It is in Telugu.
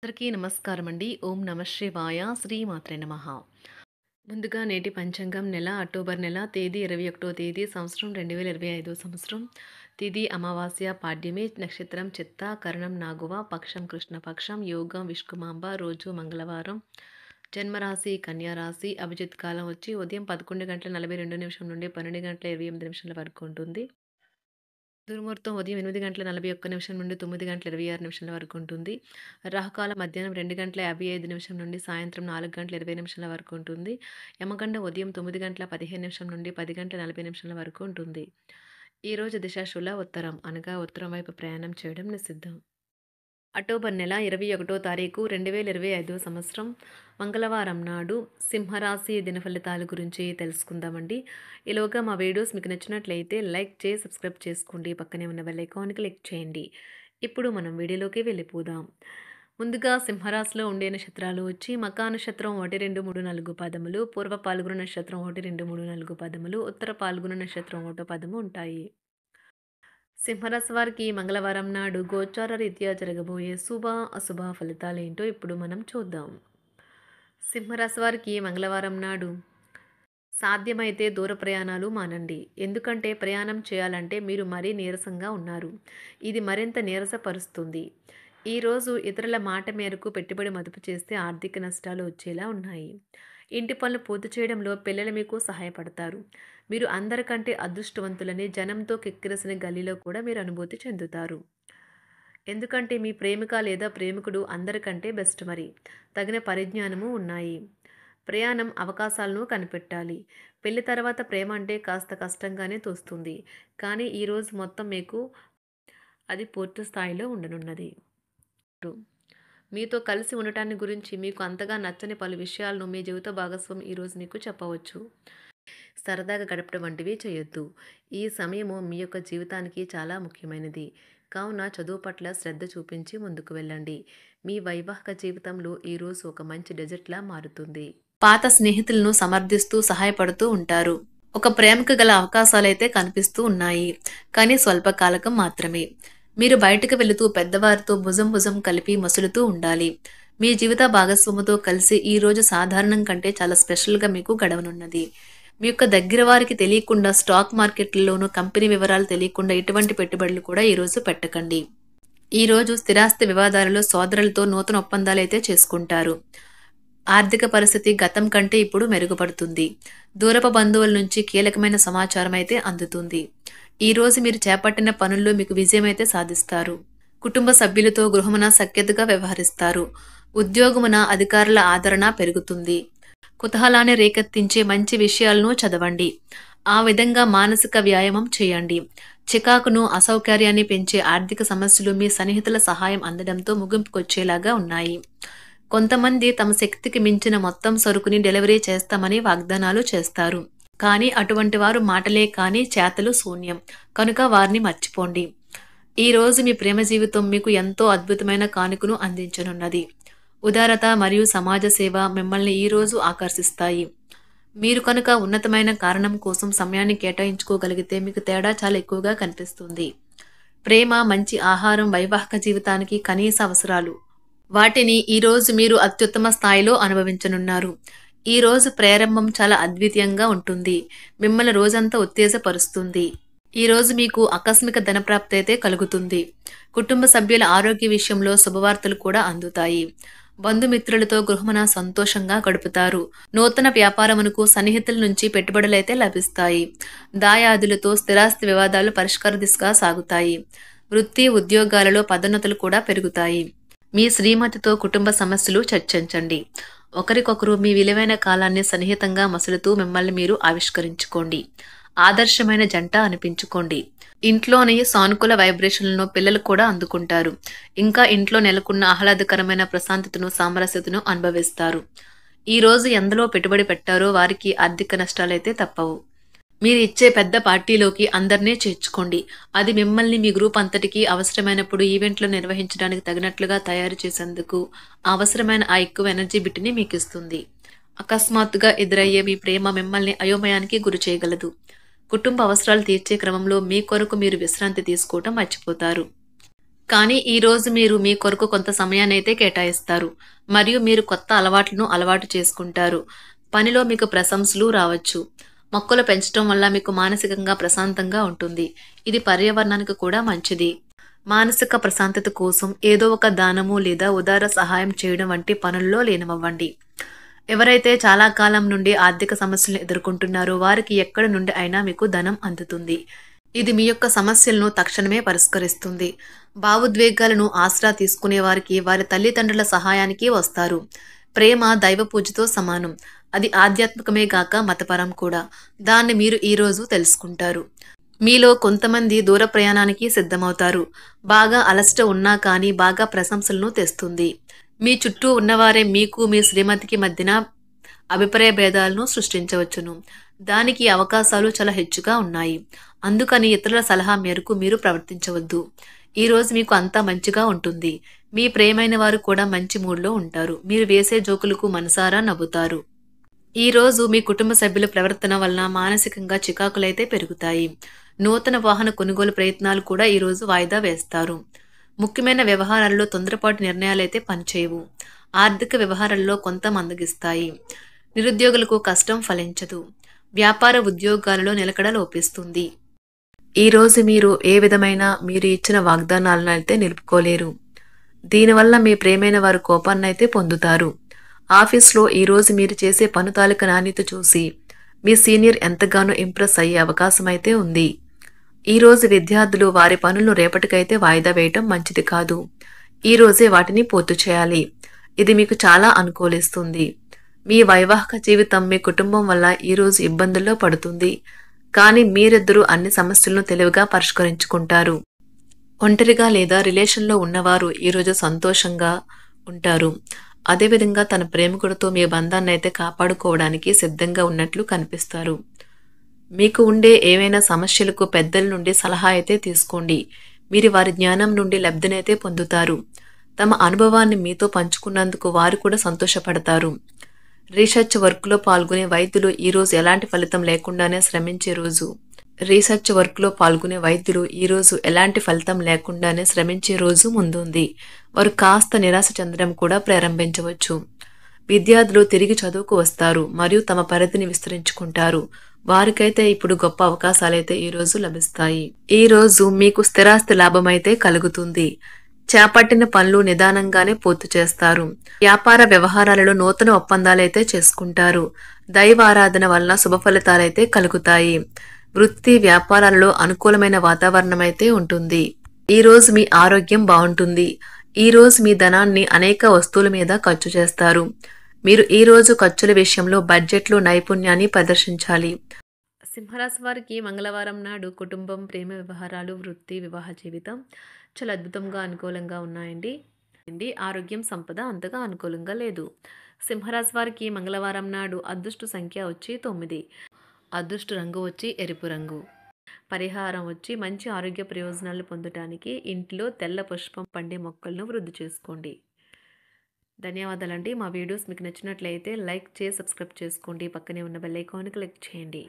అందరికీ నమస్కారం అండి. ఓం నమ శివాయ. శ్రీమాత్రే నమః. ముందుగా నేటి పంచాంగం నెల అక్టోబర్ నెల తేదీ 21వ తేదీ సంవత్సరం 2025 సంవత్సరం. తిథి అమావాస్య పాడ్యమి నక్షత్రం చిత్త కరణం నాగువ పక్షం కృష్ణపక్షం యోగం విష్కుమాంబ రోజు మంగళవారం. జన్మరాశి కన్యా రాశి. అభిజిత్ కాలం వచ్చి ఉదయం 11 గంటల 42 నిమిషం నుండి 12 గంటల 28 నిమిషాల వరకు ఉంటుంది. దుర్ముహూర్తం ఉదయం 8 గంటల 41 నిమిషం నుండి 9 గంటల 26 నిమిషాల వరకు ఉంటుంది. రాహుకాలం మధ్యాహ్నం 2 గంటల 55 నిమిషం నుండి సాయంత్రం 4 గంటల 20 నిమిషాల వరకు ఉంటుంది. యమగండ ఉదయం 9 గంటల 15 నిమిషం నుండి 10 గంటల 40 నిమిషాల వరకు ఉంటుంది. ఈరోజు దిశాశూల ఉత్తరం అనగా ఉత్తరం వైపు ప్రయాణం చేయడం నిషిద్ధం. అక్టోబర్ నెల 21వ తారీఖు 2025 సంవత్సరం మంగళవారం నాడు సింహరాశి దిన ఫలితాల గురించి తెలుసుకుందామండి. ఈలోగా మా వీడియోస్ మీకు నచ్చినట్లయితే లైక్ చేసి సబ్స్క్రైబ్ చేసుకోండి. పక్కనే ఉన్న బెల్ ఐకాన్ క్లిక్ చేయండి. ఇప్పుడు మనం వీడియోలోకి వెళ్ళిపోదాం. ముందుగా సింహరాశిలో ఉండే నక్షత్రాలు వచ్చి మకా నక్షత్రం 1, 2, 3, 4 పదములు, పూర్వ పాల్గొన నక్షత్రం 1, 2, 3, 4 పదములు, ఉత్తర పాల్గొన నక్షత్రం 1 పదము ఉంటాయి. సింహరాశి వారికి మంగళవారం నాడు గోచార రీత్యా జరగబోయే శుభ అశుభ ఫలితాలేంటో ఇప్పుడు మనం చూద్దాం. సింహరాశి వారికి మంగళవారం నాడు సాధ్యమైతే దూర ప్రయాణాలు మానండి. ఎందుకంటే ప్రయాణం చేయాలంటే మీరు మరీ నీరసంగా ఉన్నారు. ఇది మరింత నీరసపరుస్తుంది. ఈరోజు ఇతరుల మాట మేరకు పెట్టుబడి మదుపు చేస్తే ఆర్థిక నష్టాలు వచ్చేలా ఉన్నాయి. ఇంటి పనులు పూర్తి చేయడంలో పిల్లలు మీకు సహాయపడతారు. మీరు అందరికంటే అదృష్టవంతులని జనంతో కిక్కిరిసిన గల్లీలో కూడా మీరు అనుభూతి చెందుతారు. ఎందుకంటే మీ ప్రేమిక లేదా ప్రేమికుడు అందరికంటే బెస్ట్ మరి. తగిన పరిజ్ఞానము ఉన్నాయి. ప్రయాణం అవకాశాలను కనిపెట్టాలి. పెళ్లి తర్వాత ప్రేమ అంటే కాస్త కష్టంగానే తోస్తుంది. కానీ ఈరోజు మొత్తం మీకు అది పూర్తి స్థాయిలో ఉండనున్నది. మీతో కలిసి ఉండటాన్ని గురించి మీకు అంతగా నచ్చని పలు విషయాలను మీ జీవిత భాగస్వామి ఈరోజు మీకు చెప్పవచ్చు. సరదాగా గడపడం వంటివి చేయొద్దు. ఈ సమయము మీ యొక్క జీవితానికి చాలా ముఖ్యమైనది. కావున చదువు పట్ల శ్రద్ధ చూపించి ముందుకు వెళ్ళండి. మీ వైవాహిక జీవితంలో ఈరోజు ఒక మంచి డెజర్ట్లా మారుతుంది. పాత స్నేహితులను సమర్థిస్తూ సహాయపడుతూ ఉంటారు. ఒక ప్రేమకు గల అవకాశాలైతే కనిపిస్తూ ఉన్నాయి. కానీ స్వల్పకాలకం మాత్రమే. మీరు బయటకు వెళుతూ పెద్దవారితో భుజం భుజం కలిపి మసులుతూ ఉండాలి. మీ జీవిత భాగస్వామితో కలిసి ఈ రోజు సాధారణం కంటే చాలా స్పెషల్గా మీకు గడవనున్నది. మీ యొక్క దగ్గర వారికి తెలియకుండా స్టాక్ మార్కెట్లలోనూ కంపెనీ వివరాలు తెలియకుండా ఎటువంటి పెట్టుబడులు కూడా ఈరోజు పెట్టకండి. ఈరోజు స్థిరాస్తి వివాదాలలో సోదరులతో నూతన ఒప్పందాలు అయితే చేసుకుంటారు. ఆర్థిక పరిస్థితి గతం కంటే ఇప్పుడు మెరుగుపడుతుంది. దూరపు బంధువుల నుంచి కీలకమైన సమాచారం అయితే అందుతుంది. ఈ రోజు మీరు చేపట్టిన పనుల్లో మీకు విజయం అయితే సాధిస్తారు. కుటుంబ సభ్యులతో గృహమున సఖ్యతగా వ్యవహరిస్తారు. ఉద్యోగమున అధికారుల ఆదరణ పెరుగుతుంది. కుతూహలాన్ని రేకెత్తించే మంచి విషయాలను చదవండి. ఆ విధంగా మానసిక వ్యాయామం చేయండి. చికాకును అసౌకర్యాన్ని పెంచే ఆర్థిక సమస్యలు మీ సన్నిహితుల సహాయం అందడంతో ముగింపుకొచ్చేలాగా ఉన్నాయి. కొంతమంది తమ శక్తికి మించిన మొత్తం సరుకుని డెలివరీ చేస్తామని వాగ్దానాలు చేస్తారు. కానీ అటువంటి వారు మాటలే కానీ చేతలు శూన్యం. కనుక వారిని మర్చిపోండి. ఈ రోజు మీ ప్రేమ జీవితం మీకు ఎంతో అద్భుతమైన కానుకను అందించనున్నది. ఉదారత మరియు సమాజ సేవ మిమ్మల్ని ఈరోజు ఆకర్షిస్తాయి. మీరు కనుక ఉన్నతమైన కారణం కోసం సమయాన్ని కేటాయించుకోగలిగితే మీకు తేడా చాలా ఎక్కువగా కనిపిస్తుంది. ప్రేమ, మంచి ఆహారం వైవాహిక జీవితానికి కనీస అవసరాలు. వాటిని ఈరోజు మీరు అత్యుత్తమ స్థాయిలో అనుభవించనున్నారు. ఈ రోజు ప్రారంభం చాలా అద్వితీయంగా ఉంటుంది. మిమ్మల్ని రోజంతా ఉత్తేజపరుస్తుంది. ఈ రోజు మీకు ఆకస్మిక ధనప్రాప్తి అయితే కలుగుతుంది. కుటుంబ సభ్యుల ఆరోగ్య విషయంలో శుభవార్తలు కూడా అందుతాయి. బంధుమిత్రులతో గృహమున సంతోషంగా గడుపుతారు. నూతన వ్యాపారమునకు సన్నిహితుల నుంచి పెట్టుబడులైతే లభిస్తాయి. దాయాదులతో స్థిరాస్తి వివాదాలు పరిష్కార దిశగా సాగుతాయి. వృత్తి ఉద్యోగాలలో పదోన్నతులు కూడా పెరుగుతాయి. మీ శ్రీమతితో కుటుంబ సమస్యలు చర్చించండి. ఒకరికొకరు మీ విలువైన కాలాన్ని సన్నిహితంగా మసులుతూ మిమ్మల్ని మీరు ఆవిష్కరించుకోండి. ఆదర్శమైన జంట అనిపించుకోండి. ఇంట్లోని సానుకూల వైబ్రేషన్లను పిల్లలు కూడా అందుకుంటారు. ఇంకా ఇంట్లో నెలకొన్న ఆహ్లాదకరమైన ప్రశాంతతను సామరస్యతను అనుభవిస్తారు. ఈ రోజు ఎందులో పెట్టుబడి పెట్టారో వారికి ఆర్థిక నష్టాలైతే తప్పవు. మీరు ఇచ్చే పెద్ద పార్టీలోకి అందరినీ చేర్చుకోండి. అది మిమ్మల్ని మీ గ్రూప్ అంతటికీ అవసరమైనప్పుడు ఈవెంట్లు నిర్వహించడానికి తగినట్లుగా తయారు చేసేందుకు అవసరమైన ఆ ఎక్కువ ఎనర్జీ బిట్ని మీకు ఇస్తుంది. అకస్మాత్తుగా ఎదురయ్యే మీ ప్రేమ మిమ్మల్ని అయోమయానికి గురి చేయగలదు. కుటుంబ అవసరాలు తీర్చే క్రమంలో మీ కొరకు మీరు విశ్రాంతి తీసుకోవటం మర్చిపోతారు. కానీ ఈరోజు మీరు మీ కొరకు కొంత సమయాన్నైతే కేటాయిస్తారు. మరియు మీరు కొత్త అలవాట్లను అలవాటు చేసుకుంటారు. పనిలో మీకు ప్రశంసలు రావచ్చు. మొక్కలు పెంచటం వల్ల మీకు మానసికంగా ప్రశాంతంగా ఉంటుంది. ఇది పర్యావరణానికి కూడా మంచిది. మానసిక ప్రశాంతత కోసం ఏదో ఒక దానము లేదా ఉదార సహాయం చేయడం వంటి పనుల్లో లీనమవ్వండి. ఎవరైతే చాలా కాలం నుండి ఆర్థిక సమస్యలను ఎదుర్కొంటున్నారో వారికి ఎక్కడి నుండి అయినా మీకు ధనం అందుతుంది. ఇది మీ యొక్క సమస్యలను తక్షణమే పరిష్కరిస్తుంది. భావోద్వేగాలను ఆసరా తీసుకునే వారికి వారి తల్లిదండ్రుల సహాయానికి వస్తారు. ప్రేమ దైవ పూజతో సమానం. అది ఆధ్యాత్మికమే గాక మతపరం కూడా. దాన్ని మీరు ఈరోజు తెలుసుకుంటారు. మీలో కొంతమంది దూర ప్రయాణానికి సిద్ధమవుతారు. బాగా అలసట ఉన్నా కానీ బాగా ప్రశంసలను తెస్తుంది. మీ చుట్టూ ఉన్నవారే మీకు మీ శ్రీమతికి మధ్యన అభిప్రాయ భేదాలను సృష్టించవచ్చును. దానికి అవకాశాలు చాలా హెచ్చుగా ఉన్నాయి. అందుకని ఇతరుల సలహా మేరకు మీరు ప్రవర్తించవద్దు. ఈరోజు మీకు అంతా మంచిగా ఉంటుంది. మీ ప్రియమైన వారు కూడా మంచి మూడ్లో ఉంటారు. మీరు వేసే జోకులకు మనసారా నవ్వుతారు. ఈరోజు మీ కుటుంబ సభ్యుల ప్రవర్తన వలన మానసికంగా చికాకులైతే పెరుగుతాయి. నూతన వాహన కొనుగోలు ప్రయత్నాలు కూడా ఈరోజు వాయిదా వేస్తారు. ముఖ్యమైన వ్యవహారాల్లో తొందరపాటు నిర్ణయాలైతే పనిచేయవు. ఆర్థిక వ్యవహారాల్లో కొంత మందగిస్తాయి. నిరుద్యోగులకు కష్టం ఫలించదు. వ్యాపార ఉద్యోగాలలో నిలకడ లోపిస్తుంది. ఈరోజు మీరు ఏ విధమైన మీరు ఇచ్చిన వాగ్దానాలను అయితే నిలుపుకోలేరు. దీనివల్ల మీ ప్రేమైన వారు కోపాన్నైతే పొందుతారు. ఆఫీస్లో ఈరోజు మీరు చేసే పను తాలూకా నాణ్యత చూసి మీ సీనియర్ ఎంతగానో ఇంప్రెస్ అయ్యే అవకాశం అయితే ఉంది. ఈరోజు విద్యార్థులు వారి పనులను రేపటికైతే వాయిదా వేయటం మంచిది కాదు. ఈరోజే వాటిని పూర్తి చేయాలి. ఇది మీకు చాలా అనుకూలిస్తుంది. మీ వైవాహిక జీవితం మీ కుటుంబం వల్ల ఈరోజు ఇబ్బందుల్లో పడుతుంది. కానీ మీరిద్దరూ అన్ని సమస్యలను తెలివిగా పరిష్కరించుకుంటారు. ఒంటరిగా లేదా రిలేషన్లో ఉన్నవారు ఈరోజు సంతోషంగా ఉంటారు. అదేవిధంగా తన ప్రేమికుడితో మీ బంధాన్ని అయితే కాపాడుకోవడానికి సిద్ధంగా ఉన్నట్లు కనిపిస్తారు. మీకు ఉండే ఏవైనా సమస్యలకు పెద్దల నుండి సలహా అయితే తీసుకోండి. మీరు వారి జ్ఞానం నుండి లబ్ధినైతే పొందుతారు. తమ అనుభవాన్ని మీతో పంచుకున్నందుకు వారు కూడా సంతోషపడతారు. రీసెర్చ్ వర్క్లో పాల్గొనే వైద్యులు ఈరోజు ఎలాంటి ఫలితం లేకుండానే శ్రమించే రోజు. రీసెర్చ్ వర్క్లో పాల్గొనే వైద్యులు ఈరోజు ఎలాంటి ఫలితం లేకుండానే శ్రమించే రోజు ముందుంది. వారు కాస్త నిరాశ చెందడం కూడా ప్రారంభించవచ్చు. విద్యార్థులు తిరిగి చదువుకు వస్తారు మరియు తమ పరిధిని విస్తరించుకుంటారు. వారికైతే ఇప్పుడు గొప్ప అవకాశాలైతే ఈరోజు లభిస్తాయి. ఈరోజు మీకు స్థిరాస్తి లాభమైతే కలుగుతుంది. చేపట్టిన పనులు నిదానంగానే పూర్తి చేస్తారు. వ్యాపార వ్యవహారాలలో నూతన ఒప్పందాలైతే చేసుకుంటారు. దైవ ఆరాధన వలన శుభ ఫలితాలైతే కలుగుతాయి. వృత్తి వ్యాపారాలలో అనుకూలమైన వాతావరణం అయితే ఉంటుంది. ఈరోజు మీ ఆరోగ్యం బాగుంటుంది. ఈరోజు మీ ధనాన్ని అనేక వస్తువుల మీద ఖర్చు చేస్తారు. మీరు ఈరోజు ఖర్చుల విషయంలో బడ్జెట్లో నైపుణ్యాన్ని ప్రదర్శించాలి. సింహరాశి వారికి మంగళవారం నాడు కుటుంబం, ప్రేమ వ్యవహారాలు, వృత్తి, వివాహ జీవితం చాలా అద్భుతంగా అనుకూలంగా ఉన్నాయండి. ఆరోగ్యం, సంపద అంతగా అనుకూలంగా లేదు. సింహరాశి వారికి మంగళవారం నాడు అదృష్ట సంఖ్య వచ్చి 9. అదృష్ట రంగు వచ్చి ఎరుపు రంగు. పరిహారం వచ్చి మంచి ఆరోగ్య ప్రయోజనాలు పొందడానికి ఇంట్లో తెల్ల పుష్పం పండే మొక్కలను వృద్ధి చేసుకోండి. ధన్యవాదాలండి. మా వీడియోస్ మీకు నచ్చినట్లయితే లైక్ చేసి సబ్స్క్రైబ్ చేసుకోండి. పక్కనే ఉన్న బెల్ ఐకాన్ క్లిక్ చేయండి.